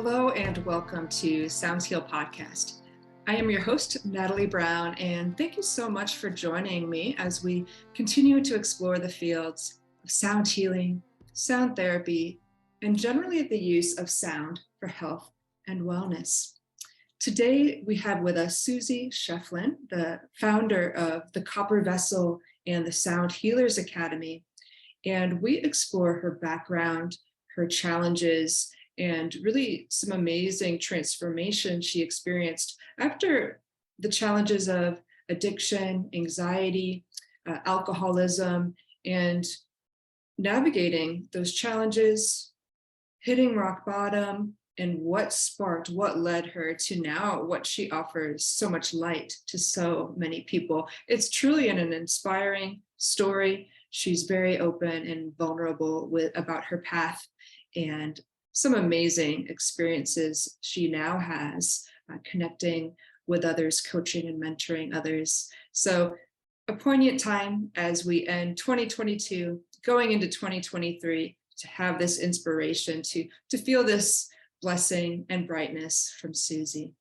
Hello and welcome to Sounds Heal Podcast. I am your host, Natalie Brown, and thank you so much for joining me as we continue to explore the fields of sound healing, sound therapy, and generally the use of sound for health and wellness. Today we have with us Susy Schieffelin, the founder of the Copper Vessel and the Sound Healers Academy, and we explore her background, her challenges, and really some amazing transformation she experienced after the challenges of addiction, anxiety, alcoholism, and navigating those challenges, hitting rock bottom, and what led her to now what she offers so much light to so many people. It's truly an inspiring story. She's very open and vulnerable about her path and some amazing experiences she now has connecting with others, coaching and mentoring others. So a poignant time as we end 2022, going into 2023, to have this inspiration, to feel this blessing and brightness from Susy.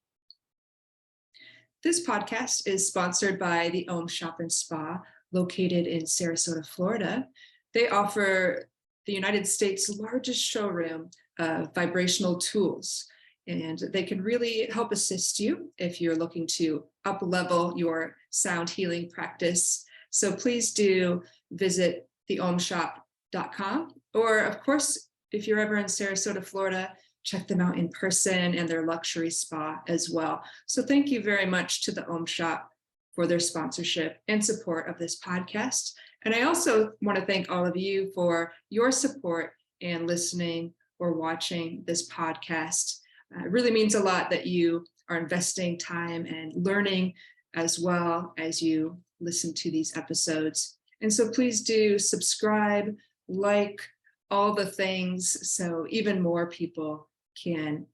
This podcast is sponsored by the Om Shop and Spa, located in Sarasota, Florida. They offer the United States' largest showroom of vibrational tools, and they can really help assist you if you're looking to up-level your sound healing practice. So please do visit theomshop.com, or of course, if you're ever in Sarasota, Florida, check them out in person and their luxury spa as well. So thank you very much to the Om Shop for their sponsorship and support of this podcast. And I also want to thank all of you for your support and listening or watching this podcast. It really means a lot that you are investing time and learning as well as you listen to these episodes. And so please do subscribe, like, all the things so even more people can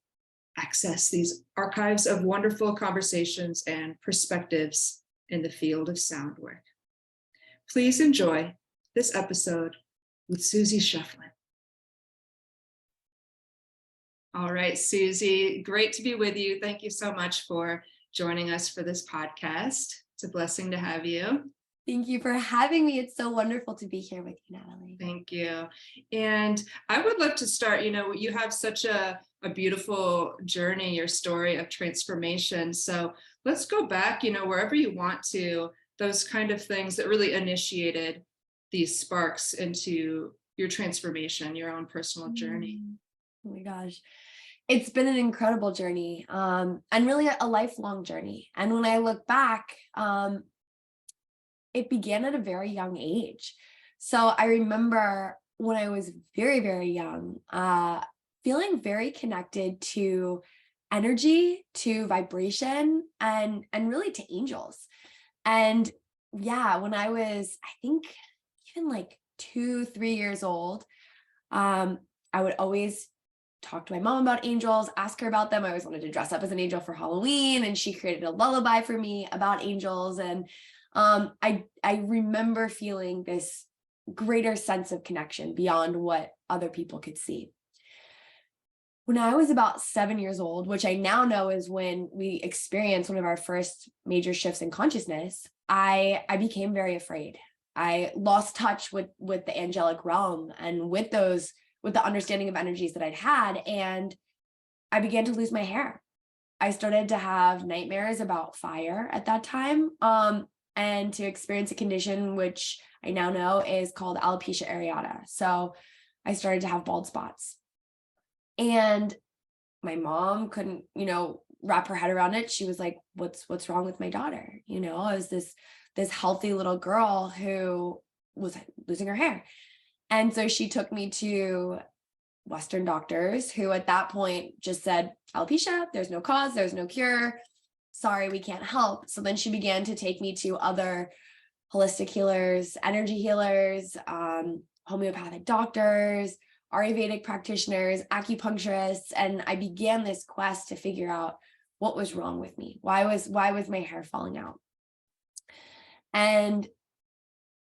access these archives of wonderful conversations and perspectives in the field of sound work. Please enjoy this episode with Susy Schieffelin. All right, Susy, great to be with you. Thank you so much for joining us for this podcast. It's a blessing to have you. Thank you for having me. It's so wonderful to be here with you, Natalie. Thank you. And I would love to start, you have such a beautiful journey, your story of transformation. So let's go back, wherever you want to, those kind of things that really initiated these sparks into your transformation, your own personal journey. Oh my gosh. It's been an incredible journey, and really a lifelong journey. And when I look back, it began at a very young age. So I remember when I was very, very young, feeling very connected to energy, to vibration, and really to angels. And yeah, when I was, I think even like 2-3 years old, I would always talk to my mom about angels, ask her about them. I always wanted to dress up as an angel for Halloween, and she created a lullaby for me about angels. And I remember feeling this greater sense of connection beyond what other people could see. When I was about 7 years old, which I now know is when we experienced one of our first major shifts in consciousness, I became very afraid. I lost touch with the angelic realm and with the understanding of energies that I'd had, and I began to lose my hair. I started to have nightmares about fire at that time, and to experience a condition which I now know is called alopecia areata. So I started to have bald spots. And my mom couldn't, wrap her head around it. She was like, what's wrong with my daughter? I was this healthy little girl who was losing her hair. And so she took me to Western doctors who at that point just said, alopecia, there's no cause, there's no cure. Sorry, we can't help. So then she began to take me to other holistic healers, energy healers, homeopathic doctors, Ayurvedic practitioners, acupuncturists, and I began this quest to figure out what was wrong with me. Why was my hair falling out? And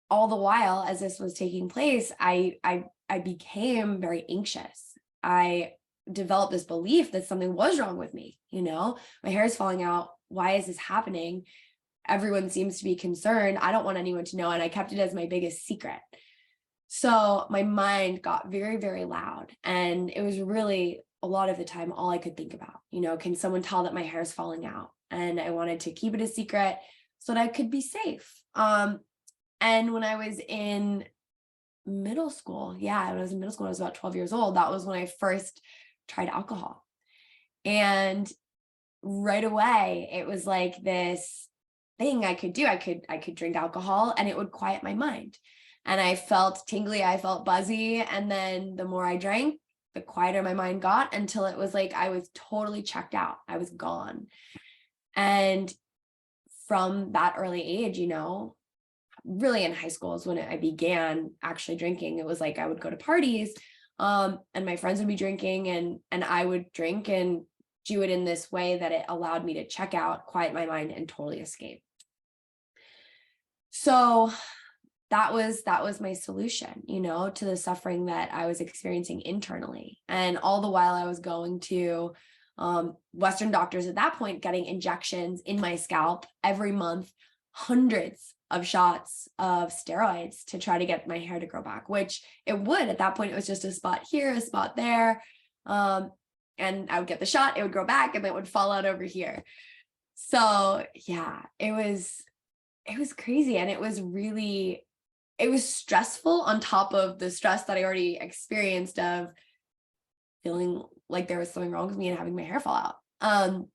all the while, as this was taking place, I became very anxious. I developed this belief that something was wrong with me. My hair is falling out. Why is this happening? Everyone seems to be concerned. I don't want anyone to know. And I kept it as my biggest secret. So my mind got very, very loud. And it was really a lot of the time all I could think about. Can someone tell that my hair is falling out? And I wanted to keep it a secret so that I could be safe. And when I was in middle school, when I was in middle school, I was about 12 years old. That was when I first tried alcohol. And right away, it was like this thing I could do. I could drink alcohol and it would quiet my mind. And I felt tingly, I felt buzzy. And then the more I drank, the quieter my mind got, until it was like I was totally checked out. I was gone. And from that early age, really in high school is when I began actually drinking. It was like I would go to parties, and my friends would be drinking, and I would drink and do it in this way that it allowed me to check out, quiet my mind, and totally escape. So that was my solution, to the suffering that I was experiencing internally. And all the while I was going to Western doctors at that point, getting injections in my scalp every month, hundreds of shots of steroids to try to get my hair to grow back, which it would. At that point, it was just a spot here, a spot there. And I would get the shot, it would grow back, and then it would fall out over here. So yeah, it was crazy. And it was stressful on top of the stress that I already experienced of feeling like there was something wrong with me and having my hair fall out.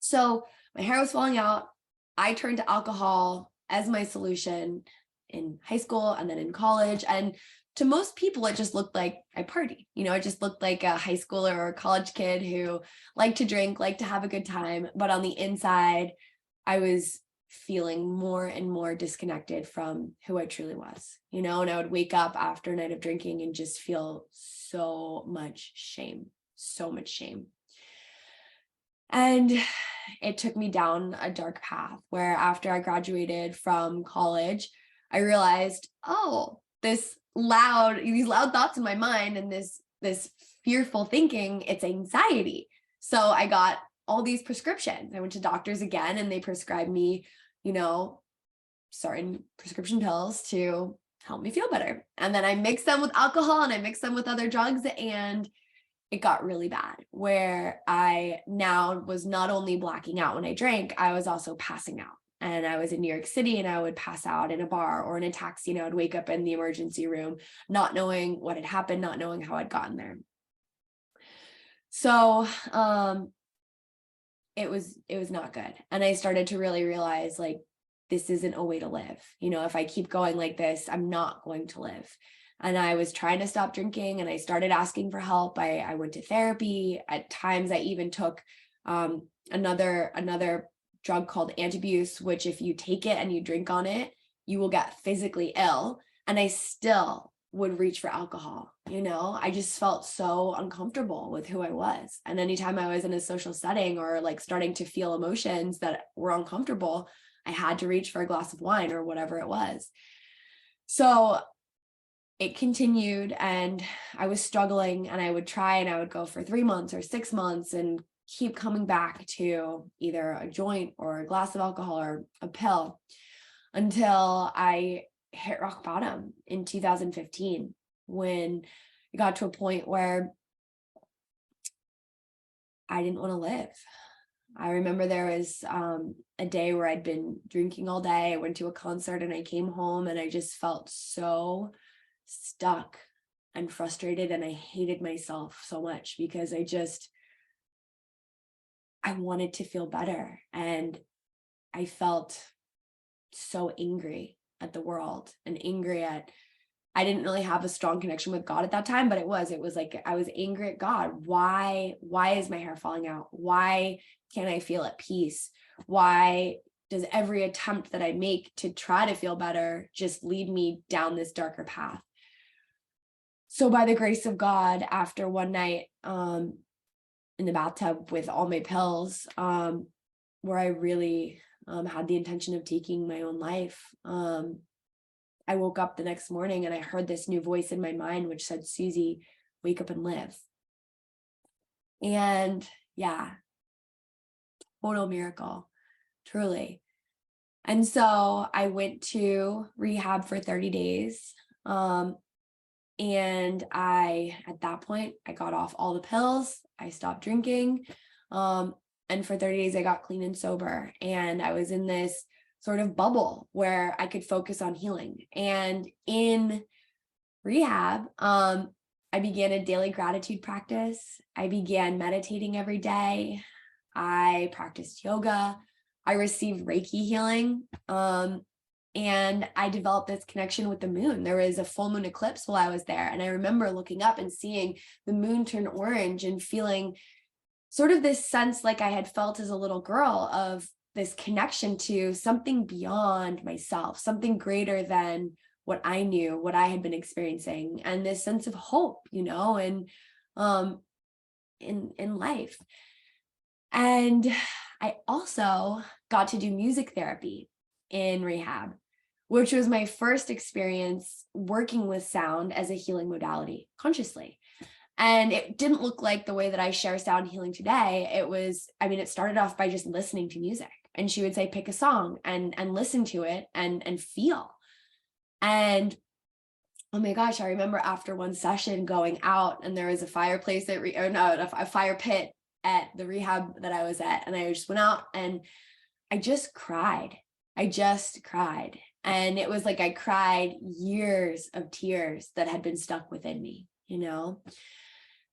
So my hair was falling out. I turned to alcohol as my solution in high school and then in college. And to most people, it just looked like I party. It just looked like a high schooler or a college kid who liked to drink, liked to have a good time. But on the inside, I was feeling more and more disconnected from who I truly was, and I would wake up after a night of drinking and just feel so much shame. And it took me down a dark path where after I graduated from college, I realized, these loud thoughts in my mind and this fearful thinking, it's anxiety. So I got all these prescriptions. I went to doctors again, and they prescribed me, certain prescription pills to help me feel better. And then I mixed them with alcohol and I mixed them with other drugs, and it got really bad, where I now was not only blacking out when I drank, I was also passing out. And I was in New York City, and I would pass out in a bar or in a taxi, and I would wake up in the emergency room, not knowing what had happened, not knowing how I'd gotten there. So, it was not good. And I started to really realize, like, this isn't a way to live. If I keep going like this, I'm not going to live. And I was trying to stop drinking, and I started asking for help. I went to therapy. At times I even took another drug called antabuse, which if you take it and you drink on it, you will get physically ill. And I still would reach for alcohol. I just felt so uncomfortable with who I was. And anytime I was in a social setting or like starting to feel emotions that were uncomfortable, I had to reach for a glass of wine or whatever it was. So it continued, and I was struggling, and I would try, and I would go for 3 months or 6 months and keep coming back to either a joint or a glass of alcohol or a pill, until I hit rock bottom in 2015, when it got to a point where I didn't want to live. I remember there was a day where I'd been drinking all day. I went to a concert, and I came home, and I just felt so stuck and frustrated, and I hated myself so much because I wanted to feel better, and I felt so angry at the world and angry at, I didn't really have a strong connection with God at that time, but it was like I was angry at God. Why is my hair falling out? Why can't I feel at peace? Why does every attempt that I make to try to feel better just lead me down this darker path? So by the grace of God, after one night in the bathtub with all my pills, where I really had the intention of taking my own life, I woke up the next morning and I heard this new voice in my mind, which said, Susy, wake up and live. And yeah, total miracle, truly. And so I went to rehab for 30 days. And at that point, I got off all the pills. I stopped drinking. And for 30 days, I got clean and sober. And I was in this sort of bubble where I could focus on healing. And in rehab, I began a daily gratitude practice. I began meditating every day. I practiced yoga. I received Reiki healing. And I developed this connection with the moon. There was a full moon eclipse while I was there. And I remember looking up and seeing the moon turn orange and feeling sort of this sense like I had felt as a little girl of this connection to something beyond myself, something greater than what I knew, what I had been experiencing, and this sense of hope, and in life. And I also got to do music therapy in rehab, which was my first experience working with sound as a healing modality consciously. And it didn't look like the way that I share sound healing today. It started off by just listening to music. And she would say, pick a song and listen to it and feel. And oh my gosh, I remember after one session going out, and there was a fireplace a fire pit at the rehab that I was at. And I just went out and I just cried. And it was like I cried years of tears that had been stuck within me,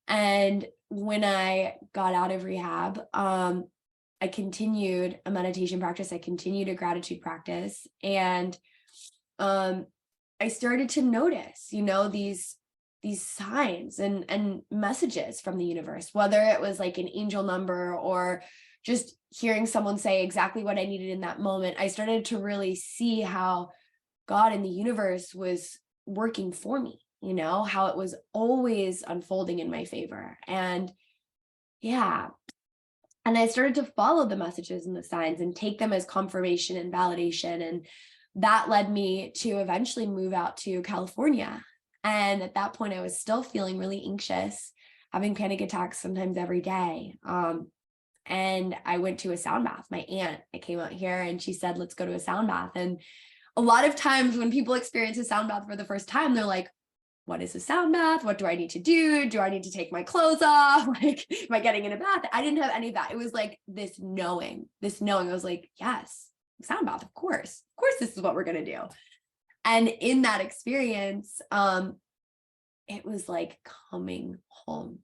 And when I got out of rehab, I continued a meditation practice. I continued a gratitude practice. And I started to notice, these signs and messages from the universe, whether it was like an angel number or just hearing someone say exactly what I needed in that moment. I started to really see how God and the universe was working for me, how it was always unfolding in my favor. And yeah. And I started to follow the messages and the signs and take them as confirmation and validation. And that led me to eventually move out to California. And at that point, I was still feeling really anxious, having panic attacks sometimes every day. And I went to a sound bath. My aunt, I came out here and she said, let's go to a sound bath. And a lot of times when people experience a sound bath for the first time, they're like, what is a sound bath? What do I need to do? Do I need to take my clothes off? Like, am I getting in a bath? I didn't have any of that. It was like this knowing. I was like, yes, sound bath, of course, this is what we're going to do. And in that experience, it was like coming home.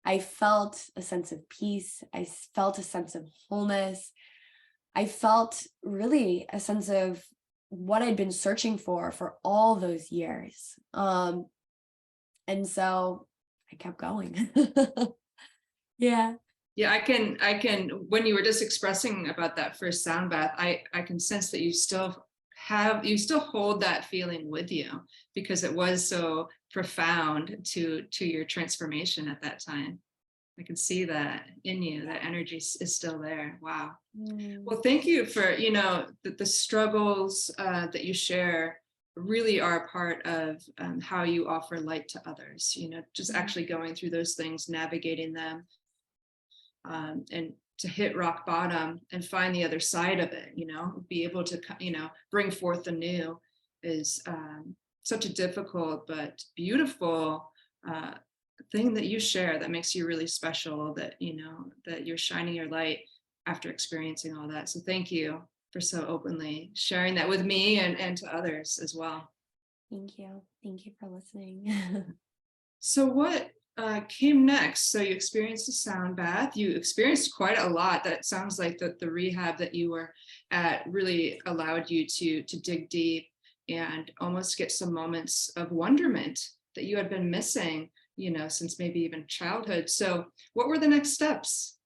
I felt a sense of peace. I felt a sense of wholeness. I felt really a sense of what I'd been searching for all those years. And so I kept going. Yeah. Yeah, I can, when you were just expressing about that first sound bath, I can sense that you still hold that feeling with you, because it was so profound to your transformation at that time. I can see that in you, that energy is still there. Wow. Well, thank you for, the struggles that you share really are part of how you offer light to others, just actually going through those things, navigating them, and to hit rock bottom and find the other side of it, be able to, bring forth the new is such a difficult but beautiful thing that you share that makes you really special, that, that you're shining your light after experiencing all that. So thank you for so openly sharing that with me and to others as well. Thank you. Thank you for listening. So what came next? So you experienced a sound bath. You experienced quite a lot. That sounds like the rehab that you were at really allowed you to dig deep and almost get some moments of wonderment that you had been missing, since maybe even childhood. So what were the next steps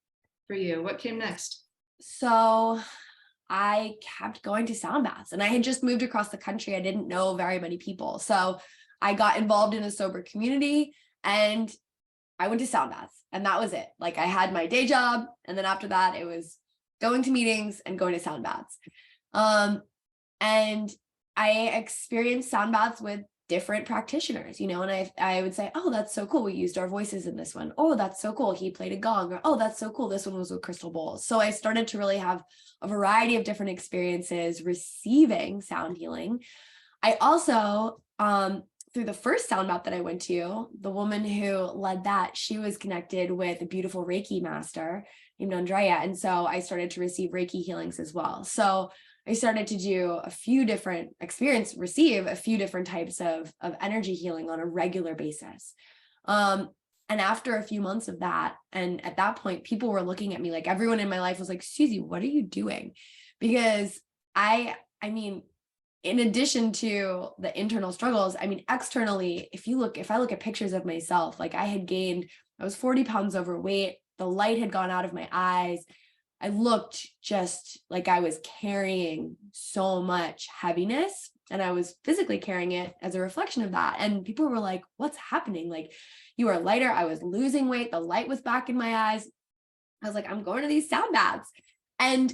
for you? What came next? So I kept going to sound baths, and I had just moved across the country. I didn't know very many people. So I got involved in a sober community and I went to sound baths, and that was it. Like, I had my day job. And then after that, it was going to meetings and going to sound baths. And I experienced sound baths with different practitioners, and I would say, oh, that's so cool. We used our voices in this one. Oh, that's so cool. He played a gong. Or, oh, that's so cool. This one was with crystal bowls. So I started to really have a variety of different experiences receiving sound healing. I also, through the first sound bath that I went to, the woman who led that, she was connected with a beautiful Reiki master named Andrea. And so I started to receive Reiki healings as well. So I started to receive a few different types of energy healing on a regular basis. And after a few months of that, and at that point, people were looking at me, like everyone in my life was like, Susy, what are you doing? Because I mean, in addition to the internal struggles, I mean, externally, if I look at pictures of myself, like I was 40 pounds overweight. The light had gone out of my eyes. I looked just like I was carrying so much heaviness, and I was physically carrying it as a reflection of that. And people were like, what's happening? Like, you are lighter. I was losing weight. The light was back in my eyes. I was like, I'm going to these sound baths. And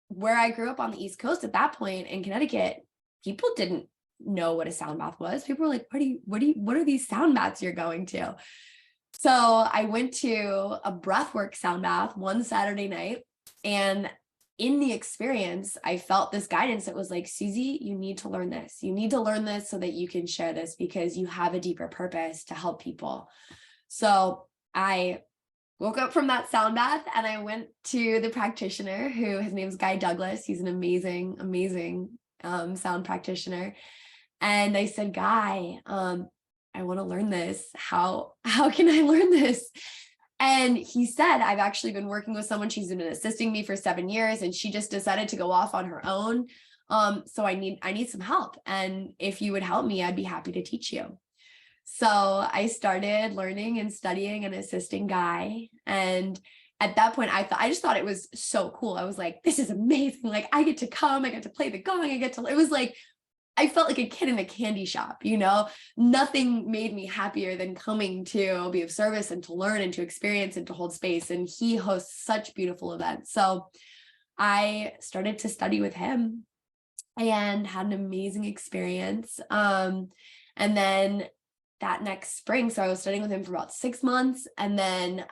where I grew up on the East Coast at that point in Connecticut, people didn't know what a sound bath was. People were like, what are these sound baths you're going to? So I went to a breathwork sound bath one Saturday night. And in the experience, I felt this guidance that was like, Susy, you need to learn this. You need to learn this so that you can share this, because you have a deeper purpose to help people. So I woke up from that sound bath and I went to the practitioner, his name is Guy Douglas. He's an amazing, amazing sound practitioner. And I said, Guy, I want to learn this. How can I learn this? And he said, I've actually been working with someone. She's been assisting me for 7 years, and she just decided to go off on her own. So I need some help. And if you would help me, I'd be happy to teach you. So I started learning and studying and assisting Guy. And at that point, I just thought it was so cool. I was like, this is amazing. Like, I get to come, I get to play the gong, it was like, I felt like a kid in a candy shop, nothing made me happier than coming to be of service and to learn and to experience and to hold space. And he hosts such beautiful events. So I started to study with him and had an amazing experience. And then that next spring, so I was studying with him for about 6 months. And then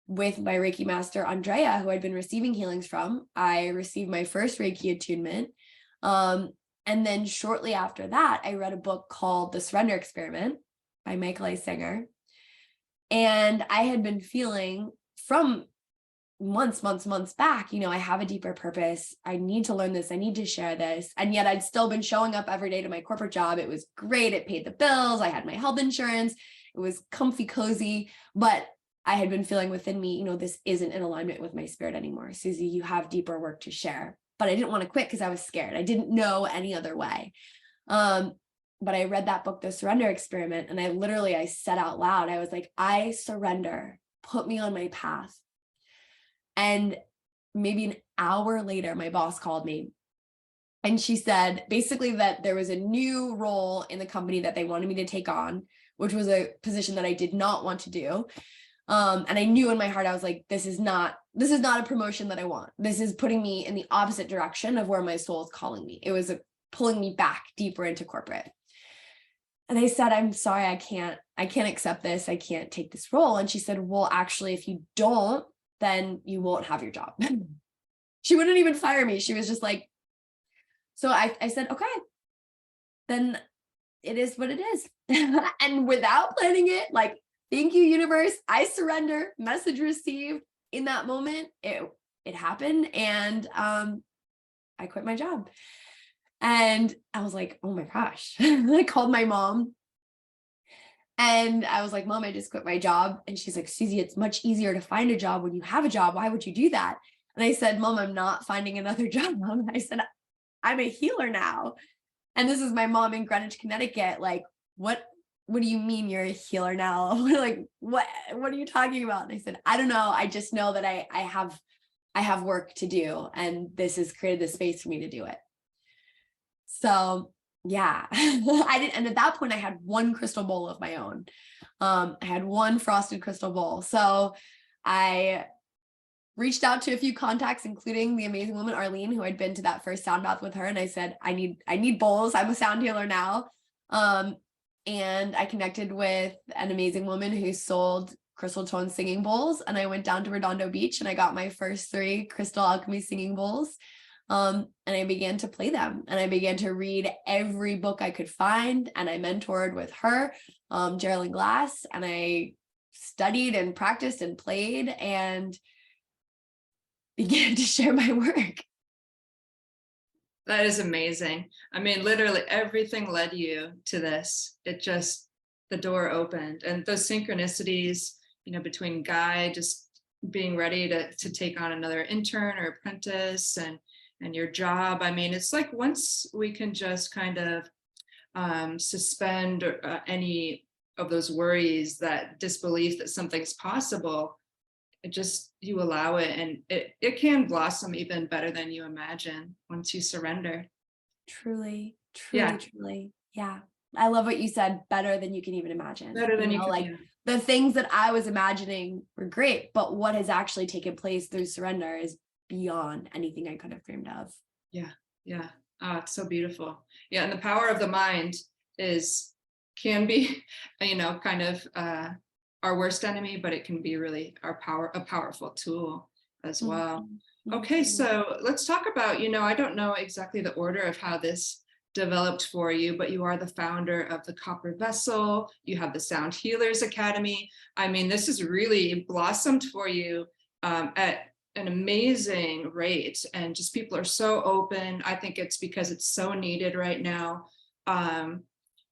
with my Reiki master, Andrea, who I'd been receiving healings from, I received my first Reiki attunement. And then shortly after that, I read a book called The Surrender Experiment by Michael Singer. And I had been feeling from months back, I have a deeper purpose. I need to learn this. I need to share this. And yet I'd still been showing up every day to my corporate job. It was great. It paid the bills. I had my health insurance. It was comfy, cozy, but I had been feeling within me, this isn't in alignment with my spirit anymore. Susy, you have deeper work to share. But I didn't want to quit because I was scared. I didn't know any other way. But I read that book, The Surrender Experiment, and I said out loud, I was like, I surrender, put me on my path. And maybe an hour later, my boss called me and she said basically that there was a new role in the company that they wanted me to take on, which was a position that I did not want to do. And I knew in my heart, I was like, this is not a promotion that I want. This is putting me in the opposite direction of where my soul is calling me. It was pulling me back deeper into corporate. And I said, I'm sorry, I can't accept this. I can't take this role. And she said, well, actually, if you don't, then you won't have your job. She wouldn't even fire me. She was just like, so I said, okay, then it is what it is. And without planning it, like, thank you, universe. I surrender. Message received. In that moment, it happened, and I quit my job. And I was like, oh my gosh. I called my mom, and I was like, Mom, I just quit my job. And she's like, Susy, it's much easier to find a job when you have a job. Why would you do that? And I said, Mom, I'm not finding another job. I said, I'm a healer now. And this is my mom in Greenwich, Connecticut. Like, what do you mean you're a healer now? Like, what are you talking about? And I said, I don't know. I just know that I have work to do, and this has created the space for me to do it. So yeah, I didn't. And at that point I had one crystal bowl of my own. I had one frosted crystal bowl. So I reached out to a few contacts, including the amazing woman, Arlene, who I'd been to that first sound bath with her. And I said, I need bowls. I'm a sound healer now. And I connected with an amazing woman who sold crystal tone singing bowls. And I went down to Redondo Beach and I got my first 3 Crystal Alchemy singing bowls. And I began to play them, and I began to read every book I could find. And I mentored with her, Geraldine Glass, and I studied and practiced and played and began to share my work. That is amazing. I mean, literally everything led you to this. It just, the door opened, and those synchronicities, between Guy just being ready to take on another intern or apprentice, and your job. I mean, it's like once we can just kind of suspend any of those worries, that disbelief that something's possible, you allow it, and it can blossom even better than you imagine once you surrender. Truly, Yeah, truly. Yeah. I love what you said, better than you can even imagine. better than you Like can. Yeah. the things that I was imagining were great, but what has actually taken place through surrender is beyond anything I could have dreamed of. Yeah. Yeah. Oh, it's so beautiful. Yeah. And the power of the mind can be, kind of our worst enemy, but it can be really a powerful tool as well. Mm-hmm. Okay. So let's talk about, I don't know exactly the order of how this developed for you, but you are the founder of the Copper Vessel. You have the Sound Healers Academy. I mean, this has really blossomed for you at an amazing rate, and just people are so open. I think it's because it's so needed right now.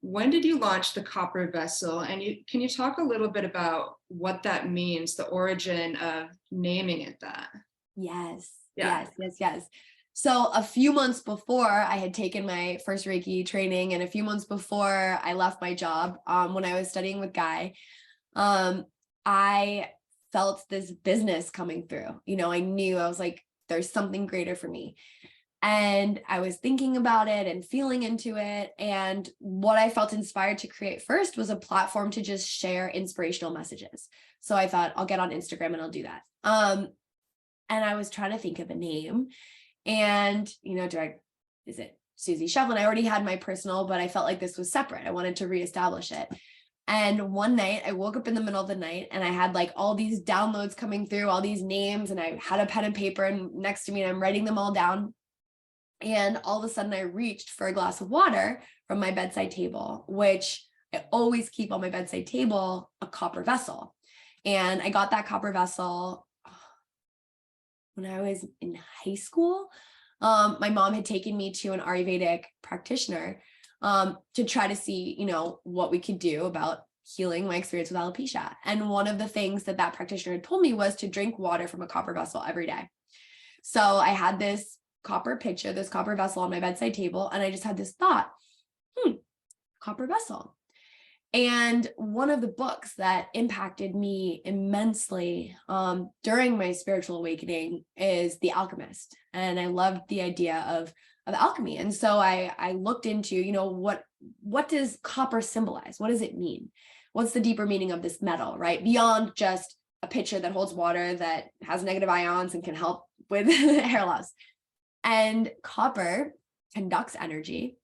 When did you launch the Copper Vessel? And can you talk a little bit about what that means, the origin of naming it that? Yes. Yeah. Yes. So a few months before I had taken my first Reiki training, and a few months before I left my job, when I was studying with Guy, I felt this business coming through. I knew, I was like, there's something greater for me. And I was thinking about it and feeling into it. And what I felt inspired to create first was a platform to just share inspirational messages. So I thought, I'll get on Instagram and I'll do that. And I was trying to think of a name. And, is it Susy Schieffelin? I already had my personal, but I felt like this was separate. I wanted to reestablish it. And one night I woke up in the middle of the night and I had like all these downloads coming through, all these names, and I had a pen and paper and next to me and I'm writing them all down. And all of a sudden I reached for a glass of water from my bedside table, which I always keep on my bedside table, a copper vessel. And I got that copper vessel when I was in high school. My mom had taken me to an Ayurvedic practitioner to try to see, what we could do about healing my experience with alopecia. And one of the things that practitioner had told me was to drink water from a copper vessel every day. So I had this copper pitcher, this copper vessel on my bedside table, and I just had this thought, copper vessel. And one of the books that impacted me immensely during my spiritual awakening is The Alchemist. And I loved the idea of alchemy. And so I looked into, what does copper symbolize? What does it mean? What's the deeper meaning of this metal, right? Beyond just a pitcher that holds water that has negative ions and can help with hair loss. And copper conducts energy,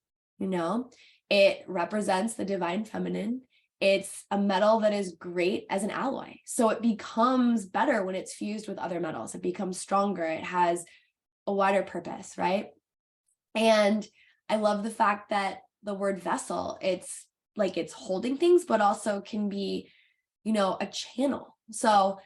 it represents the divine feminine. It's a metal that is great as an alloy. So it becomes better when it's fused with other metals. It becomes stronger. It has a wider purpose, right? And I love the fact that the word vessel, it's like it's holding things, but also can be, a channel. So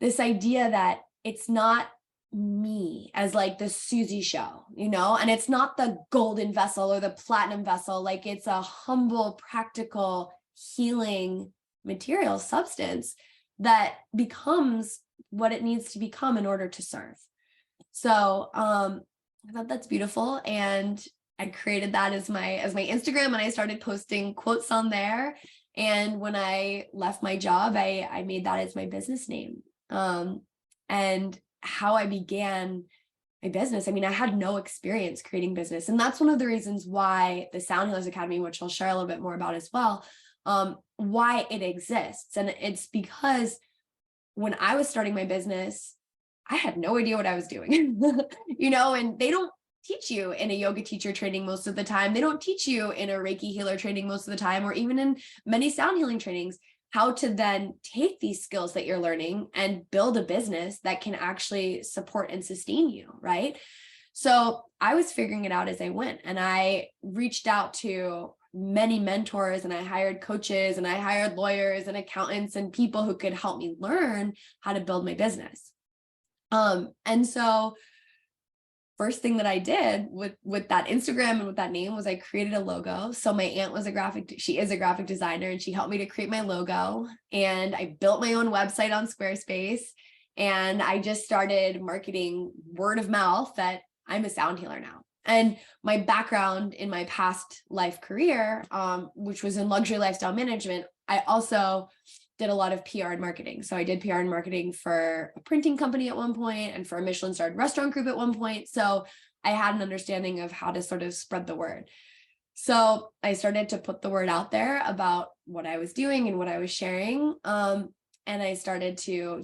this idea that it's not me as like the Susy show, and it's not the golden vessel or the platinum vessel. Like it's a humble, practical, healing material substance that becomes what it needs to become in order to serve. So I thought that's beautiful. And I created that as my Instagram, and I started posting quotes on there. And when I left my job, I made that as my business name. And how I began my business, I had no experience creating business. And that's one of the reasons why the Sound Healers Academy, which I'll share a little bit more about as well, why it exists. And it's because when I was starting my business, I had no idea what I was doing, and they don't teach you in a yoga teacher training most of the time. They don't teach you in a Reiki healer training most of the time, or even in many sound healing trainings, how to then take these skills that you're learning and build a business that can actually support and sustain you, right? So I was figuring it out as I went, and I reached out to many mentors, and I hired coaches, and I hired lawyers and accountants and people who could help me learn how to build my business. And so first thing that I did with that Instagram and with that name was I created a logo. So my aunt was she is a graphic designer, and she helped me to create my logo. And I built my own website on Squarespace, and I just started marketing word of mouth that I'm a sound healer now. And my background in my past life career, which was in luxury lifestyle management, I also did a lot of PR and marketing. So I did PR and marketing for a printing company at one point and for a Michelin-starred restaurant group at one point. So I had an understanding of how to sort of spread the word. So I started to put the word out there about what I was doing and what I was sharing. And I started to,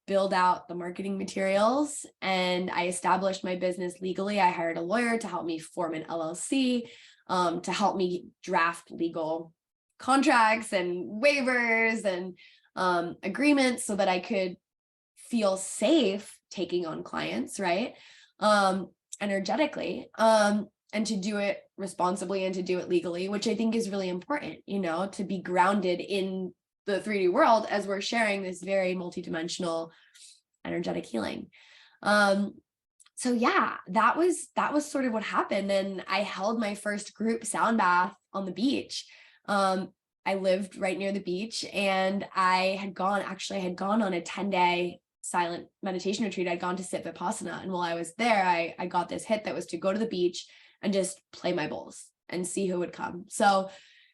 build out the marketing materials, and I established my business legally. I hired a lawyer to help me form an LLC, to help me draft legal contracts and waivers and agreements so that I could feel safe taking on clients, right? Energetically, and to do it responsibly and to do it legally, which I think is really important, to be grounded in the 3D world as we're sharing this very multidimensional energetic healing. So that was sort of what happened. And I held my first group sound bath on the beach. I lived right near the beach, and I had gone on a 10-day silent meditation retreat. I'd gone to sit Vipassana. And while I was there, I got this hit that was to go to the beach and just play my bowls and see who would come. So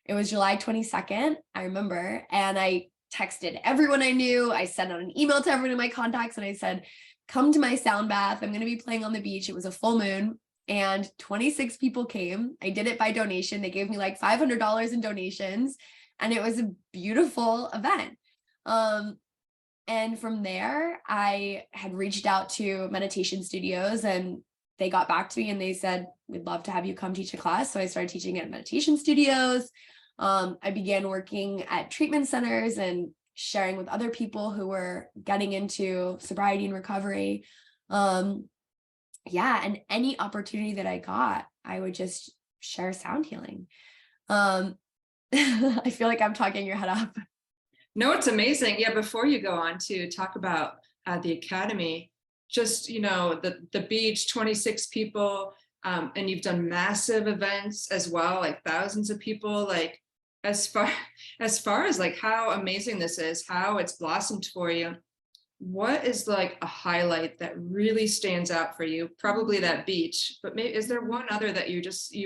it was July 22nd, I remember, and I texted everyone I knew. I sent out an email to everyone in my contacts, and I said, come to my sound bath. I'm going to be playing on the beach. It was a full moon, and 26 people came. I did it by donation. They gave me like $500 in donations, and it was a beautiful event. And from there, I had reached out to meditation studios, and they got back to me and they said, we'd love to have you come teach a class. So I started teaching at meditation studios. I began working at treatment centers and sharing with other people who were getting into sobriety and recovery. And any opportunity that I got, I would just share sound healing. I feel like I'm talking your head up. No, it's amazing. Yeah, before you go on to talk about the academy, just, the beach, 26 people, and you've done massive events as well, like thousands of people, like as far as like how amazing this is, how it's blossomed for you. What is like a highlight that really stands out for you? Probably that beach, but maybe is there one other that you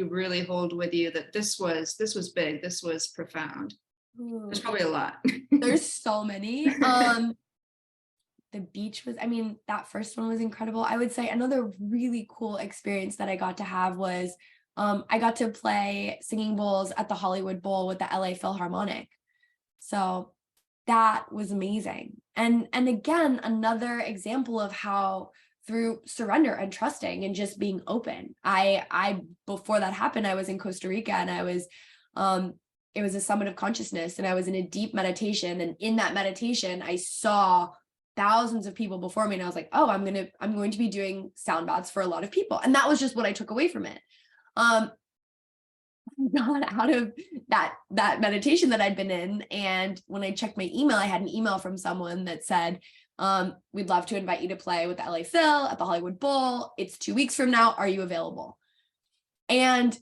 really hold with you that this was big, this was profound? There's probably a lot. There's so many. The beach was, that first one was incredible. I would say another really cool experience that I got to have was I got to play singing bowls at the Hollywood Bowl with the LA Philharmonic. So that was amazing. And again, another example of how through surrender and trusting and just being open. I before that happened, I was in Costa Rica, and I was it was a summit of consciousness, and I was in a deep meditation. And in that meditation, I saw thousands of people before me, and I was like, oh, I'm going to be doing sound baths for a lot of people. And that was just what I took away from it. Got out of that meditation that I'd been in, and when I checked my email, I had an email from someone that said, we'd love to invite you to play with the LA Phil at the Hollywood Bowl. It's 2 weeks from now. Are you available? And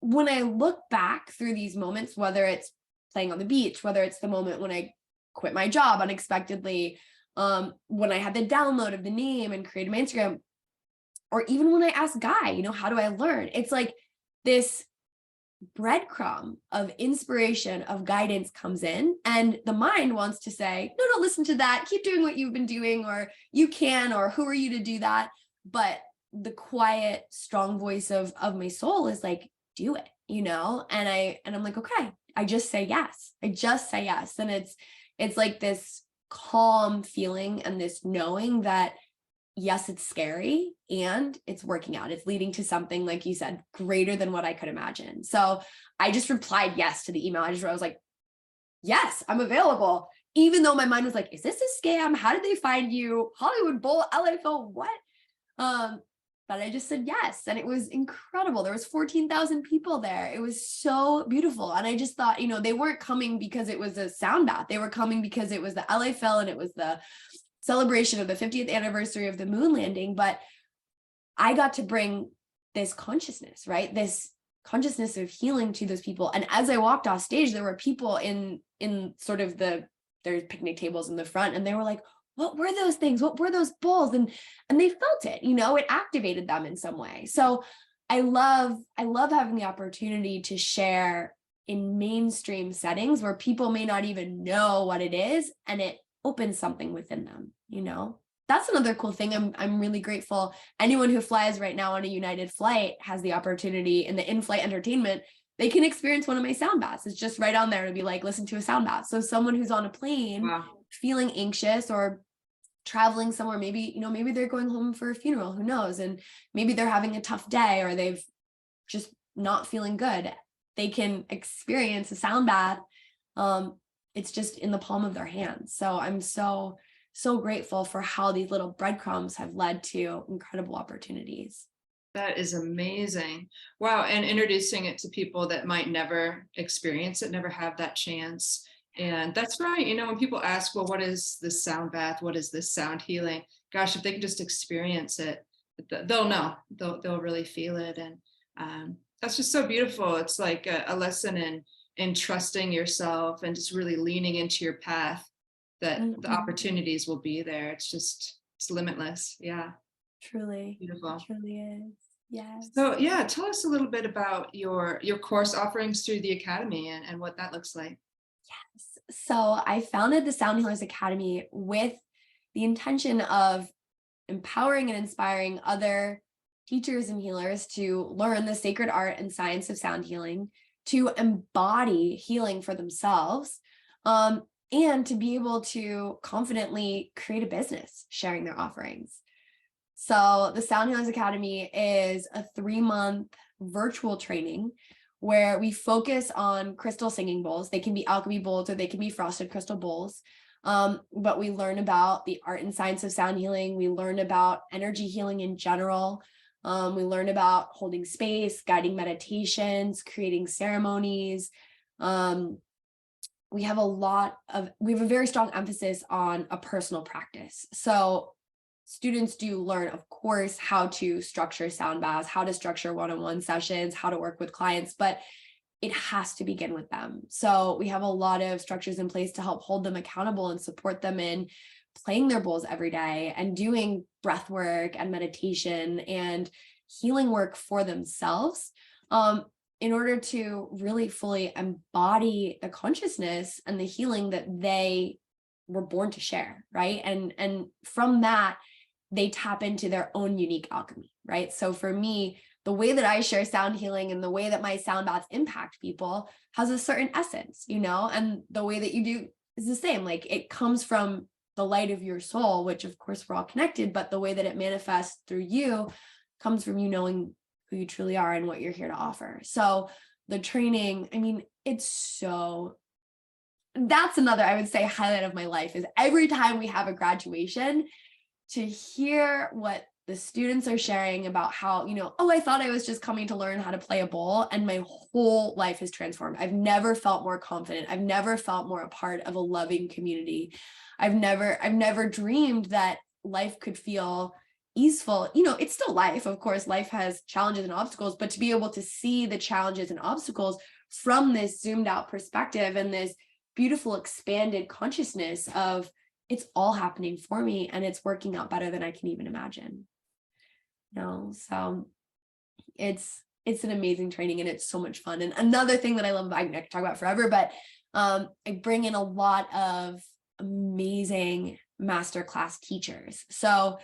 when I look back through these moments, whether it's playing on the beach, whether it's the moment when I quit my job unexpectedly, when I had the download of the name and created my Instagram, or even when I asked Guy, how do I learn? It's like this breadcrumb of inspiration, of guidance comes in, and the mind wants to say, no, don't listen to that. Keep doing what you've been doing, or you can, or who are you to do that? But the quiet, strong voice of my soul is like, do it, and I'm like, okay, I just say yes. And it's like this calm feeling and this knowing that yes, it's scary and it's working out. It's leading to something, like you said, greater than what I could imagine. So I just replied yes to the email. I was like, yes, I'm available. Even though my mind was like, is this a scam? How did they find you? Hollywood Bowl, LFO, what? But I just said yes. And it was incredible. There was 14,000 people there. It was so beautiful. And I just thought, they weren't coming because it was a sound bath. They were coming because it was the LA Phil and it was the celebration of the 50th anniversary of the moon landing. But I got to bring this consciousness, right? This consciousness of healing to those people. And as I walked off stage, there were people in sort of there's picnic tables in the front, and they were like, what were those things? What were those bowls? And they felt it, it activated them in some way. So I love having the opportunity to share in mainstream settings where people may not even know what it is, and it opens something within them, That's another cool thing. I'm really grateful. Anyone who flies right now on a United flight has the opportunity in the in-flight entertainment. They can experience one of my sound baths. It's just right on there to be like, listen to a sound bath. So someone who's on a plane feeling anxious or traveling somewhere, maybe they're going home for a funeral, who knows? And maybe they're having a tough day or they've just not feeling good. They can experience a sound bath. It's just in the palm of their hands. So I'm so grateful for how these little breadcrumbs have led to incredible opportunities. That is amazing. Wow. And introducing it to people that might never experience it, never have that chance. And that's right. When people ask, well, what is this sound bath? What is this sound healing? Gosh, if they can just experience it, they'll know, they'll really feel it. And that's just so beautiful. It's like a lesson in trusting yourself and just really leaning into your path, that the opportunities will be there. It's limitless. Yeah. Truly. Beautiful. It truly is. Yes. So yeah, tell us a little bit about your course offerings through the Academy and what that looks like. Yes. So I founded the Sound Healers Academy with the intention of empowering and inspiring other teachers and healers to learn the sacred art and science of sound healing, to embody healing for themselves, and to be able to confidently create a business sharing their offerings. So the Sound Healers Academy is a 3-month virtual training where we focus on crystal singing bowls. They can be alchemy bowls or they can be frosted crystal bowls. But we learn about the art and science of sound healing. We learn about energy healing in general. We learn about holding space, guiding meditations, creating ceremonies. We have a very strong emphasis on a personal practice. So students do learn, of course, how to structure sound baths, how to structure one-on-one sessions, how to work with clients, but it has to begin with them. So we have a lot of structures in place to help hold them accountable and support them in playing their bowls every day and doing breath work and meditation and healing work for themselves, in order to really fully embody the consciousness and the healing that they were born to share, right? And from that, they tap into their own unique alchemy, right? So for me, the way that I share sound healing and the way that my sound baths impact people has a certain essence, and the way that you do is the same. Like it comes from the light of your soul, which of course we're all connected, but the way that it manifests through you comes from you knowing who you truly are and what you're here to offer. So the training, that's another, I would say, highlight of my life is every time we have a graduation, to hear what the students are sharing about how, I thought I was just coming to learn how to play a bowl, and my whole life has transformed. I've never felt more confident. I've never felt more a part of a loving community. I've never dreamed that life could feel easeful. It's still life. Of course, life has challenges and obstacles, but to be able to see the challenges and obstacles from this zoomed out perspective and this beautiful expanded consciousness of it's all happening for me and it's working out better than I can even imagine. So it's an amazing training and it's so much fun. And another thing that I love, I could talk about forever, but I bring in a lot of amazing masterclass teachers. So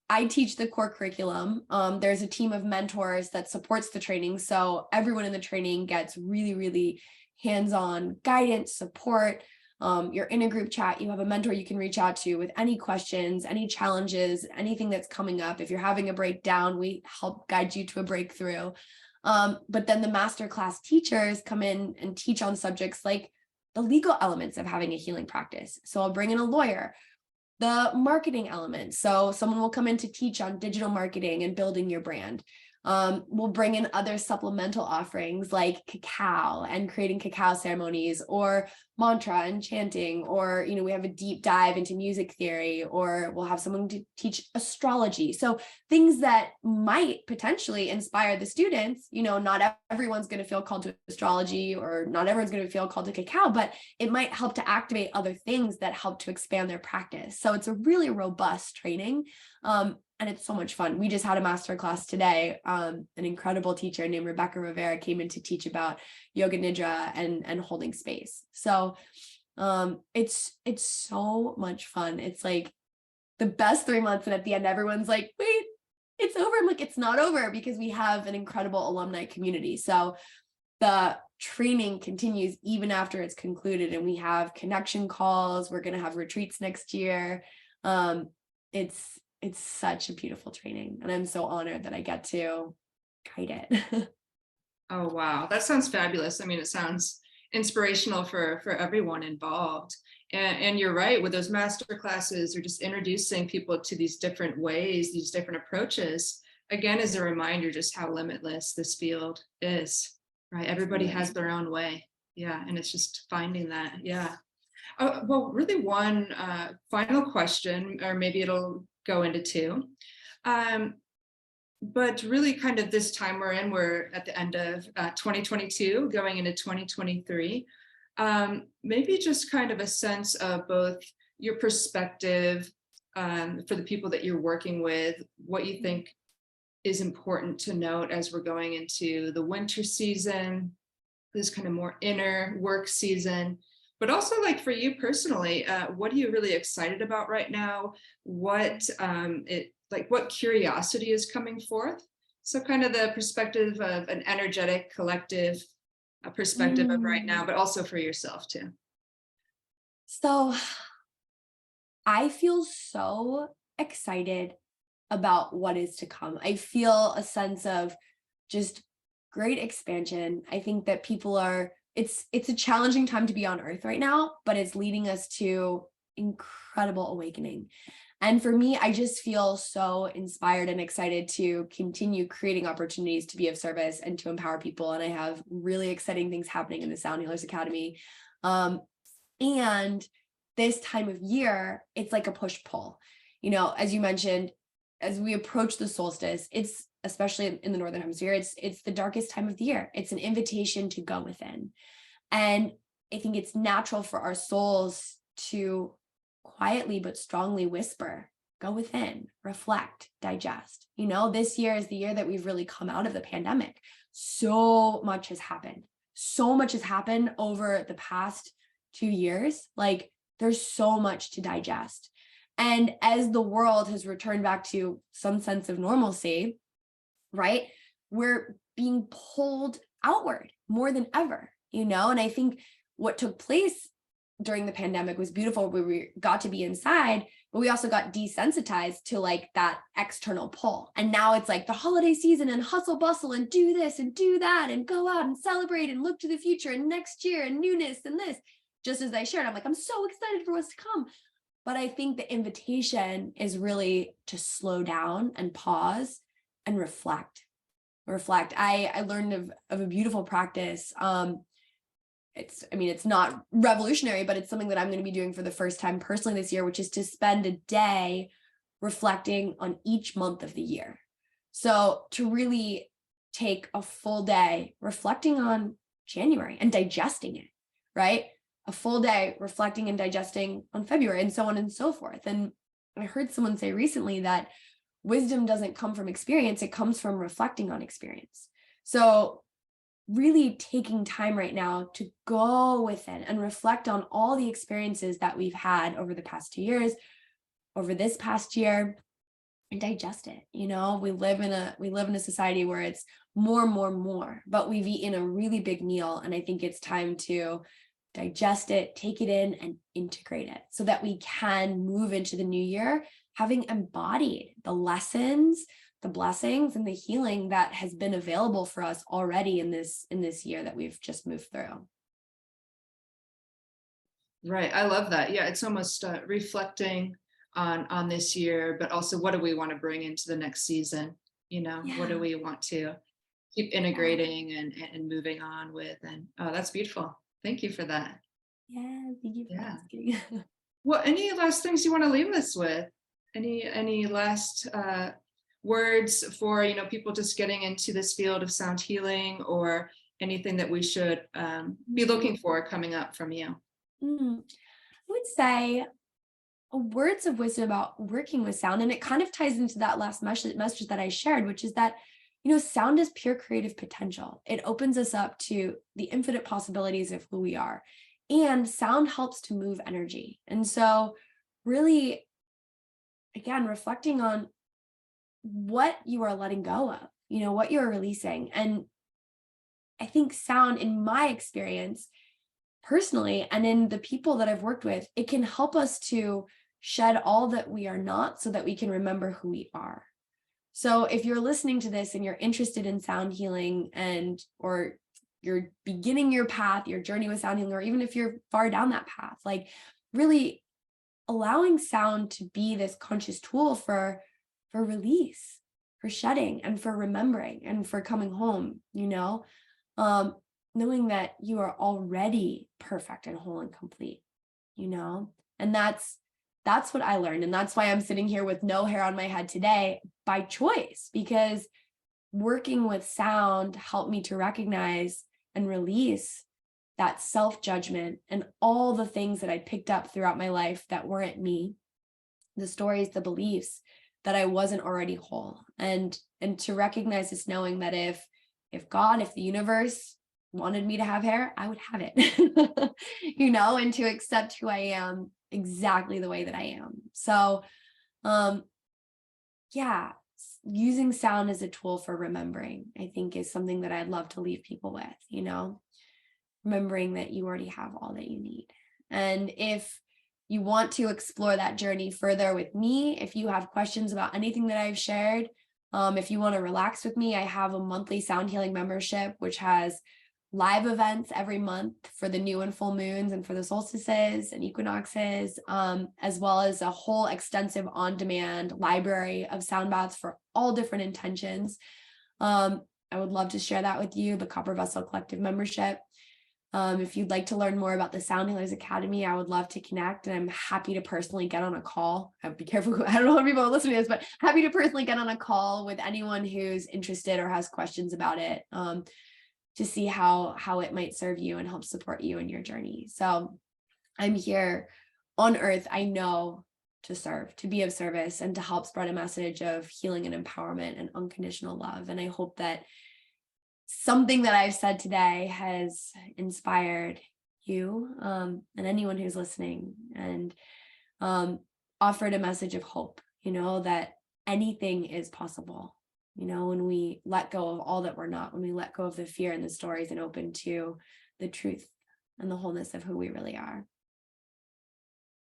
I teach the core curriculum. There's a team of mentors that supports the training. So everyone in the training gets really, really hands-on guidance, support. You're in a group chat, you have a mentor you can reach out to with any questions, any challenges, anything that's coming up. If you're having a breakdown, we help guide you to a breakthrough. But then the masterclass teachers come in and teach on subjects like the legal elements of having a healing practice. So I'll bring in a lawyer, the marketing elements. So someone will come in to teach on digital marketing and building your brand. We'll bring in other supplemental offerings like cacao and creating cacao ceremonies, or mantra and chanting, or, we have a deep dive into music theory, or we'll have someone to teach astrology. So things that might potentially inspire the students. Not everyone's going to feel called to astrology, or not everyone's going to feel called to cacao, but it might help to activate other things that help to expand their practice. So it's a really robust training. And it's so much fun. We just had a masterclass today. An incredible teacher named Rebecca Rivera came in to teach about yoga nidra and holding space. So it's so much fun. It's like the best 3 months. And at the end, everyone's like, wait, it's over. I'm like, it's not over, because we have an incredible alumni community. So the training continues even after it's concluded, and we have connection calls. We're going to have retreats next year. It's such a beautiful training, and I'm so honored that I get to guide it. Oh, wow. That sounds fabulous. I mean, it sounds inspirational for everyone involved. And you're right, with those master classes, or just introducing people to these different ways, these different approaches, again, as a reminder just how limitless this field is, right? Everybody has their own way. Yeah. And it's just finding that. Yeah. Well, really one final question, or maybe it'll go into two. But really kind of this time we're at the end of 2022, going into 2023. Maybe just kind of a sense of both your perspective for the people that you're working with, what you think is important to note as we're going into the winter season, this kind of more inner work season. But also, like, for you personally, what are you really excited about right now? What curiosity is coming forth? So kind of the perspective of an energetic collective perspective of right now, but also for yourself too. So I feel so excited about what is to come. I feel a sense of just great expansion. I think that it's a challenging time to be on earth right now, but it's leading us to incredible awakening. And for me, I just feel so inspired and excited to continue creating opportunities to be of service and to empower people. And I have really exciting things happening in the Sound Healers Academy. And this time of year, it's like a push-pull. As you mentioned, as we approach the solstice, it's, especially in the Northern Hemisphere, it's the darkest time of the year. It's an invitation to go within. And I think it's natural for our souls to quietly but strongly whisper, go within, reflect, digest. This year is the year that we've really come out of the pandemic. So much has happened. So much has happened over the past 2 years. Like, there's so much to digest. And as the world has returned back to some sense of normalcy, right, we're being pulled outward more than ever, and I think what took place during the pandemic was beautiful. We got to be inside, but we also got desensitized to like that external pull. And now it's like the holiday season and hustle bustle and do this and do that and go out and celebrate and look to the future and next year and newness and this. Just as I shared, I'm like, I'm so excited for what's to come. But I think the invitation is really to slow down and pause and reflect. I learned of a beautiful practice. It's not revolutionary, but it's something that I'm going to be doing for the first time personally this year, which is to spend a day reflecting on each month of the year. So to really take a full day reflecting on January and digesting it, right? A full day reflecting and digesting on February, and so on and so forth. And I heard someone say recently that wisdom doesn't come from experience, it comes from reflecting on experience. So really taking time right now to go within and reflect on all the experiences that we've had over the past 2 years, over this past year, and digest it. We live in a society where it's more, but we've eaten a really big meal. And I think it's time to digest it, take it in, and integrate it so that we can move into the new year having embodied the lessons, the blessings, and the healing that has been available for us already in this year that we've just moved through. Right. I love that. Yeah, it's almost reflecting on this year, but also what do we want to bring into the next season? What do Yeah. we want to keep Yeah. integrating and moving on with? And oh, that's beautiful. Thank you for that. Yeah. Thank you for Yeah. asking. Well, any last things you want to leave us with? Any last words for people just getting into this field of sound healing, or anything that we should be looking for coming up from you? Mm. I would say words of wisdom about working with sound, and it kind of ties into that last message that I shared, which is that sound is pure creative potential. It opens us up to the infinite possibilities of who we are, and sound helps to move energy. And so really, again, reflecting on what you are letting go of, what you're releasing. And I think sound, in my experience personally, and in the people that I've worked with, it can help us to shed all that we are not so that we can remember who we are. So if you're listening to this and you're interested in sound healing, or you're beginning your path, your journey with sound healing, or even if you're far down that path, like really allowing sound to be this conscious tool for release, for shedding, and for remembering, and for coming home, knowing that you are already perfect and whole and complete, and that's what I learned. And that's why I'm sitting here with no hair on my head today by choice, because working with sound helped me to recognize and release that self-judgment and all the things that I picked up throughout my life that weren't me, the stories, the beliefs that I wasn't already whole. And to recognize this, knowing that if God, if the universe wanted me to have hair, I would have it, and to accept who I am exactly the way that I am. So, yeah, using sound as a tool for remembering, I think, is something that I'd love to leave people with, remembering that you already have all that you need. And if you want to explore that journey further with me, if you have questions about anything that I've shared, if you want to relax with me, I have a monthly sound healing membership, which has live events every month for the new and full moons and for the solstices and equinoxes, as well as a whole extensive on-demand library of sound baths for all different intentions. I would love to share that with you, the Copper Vessel Collective membership. If you'd like to learn more about the Sound Healers Academy, I would love to connect, and I'm happy to personally get on a call. Be careful, I don't know if people are listening to this, but happy to personally get on a call with anyone who's interested or has questions about it, to see how it might serve you and help support you in your journey. So I'm here on earth, I know, to serve, to be of service, and to help spread a message of healing and empowerment and unconditional love. And I hope that something that I've said today has inspired you, and anyone who's listening, and offered a message of hope, that anything is possible, when we let go of all that we're not, when we let go of the fear and the stories and open to the truth and the wholeness of who we really are.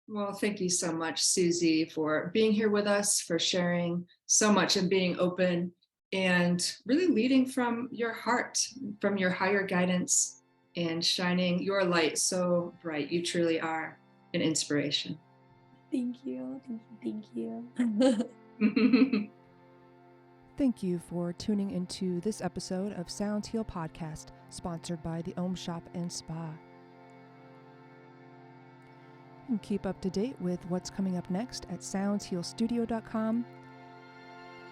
Well, thank you so much, Susy, for being here with us, for sharing so much and being open and really leading from your heart, from your higher guidance, and shining your light so bright. You truly are an inspiration. Thank you. Thank you. Thank you for tuning into this episode of Sounds Heal Podcast, sponsored by the Om Shop and Spa. You can keep up to date with what's coming up next at soundshealstudio.com.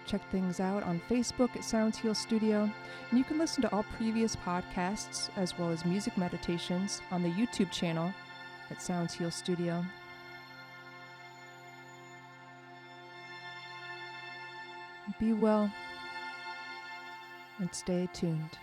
Check things out on Facebook at Sounds Heal Studio, and you can listen to all previous podcasts as well as music meditations on the YouTube channel at Sounds Heal Studio. Be well and stay tuned.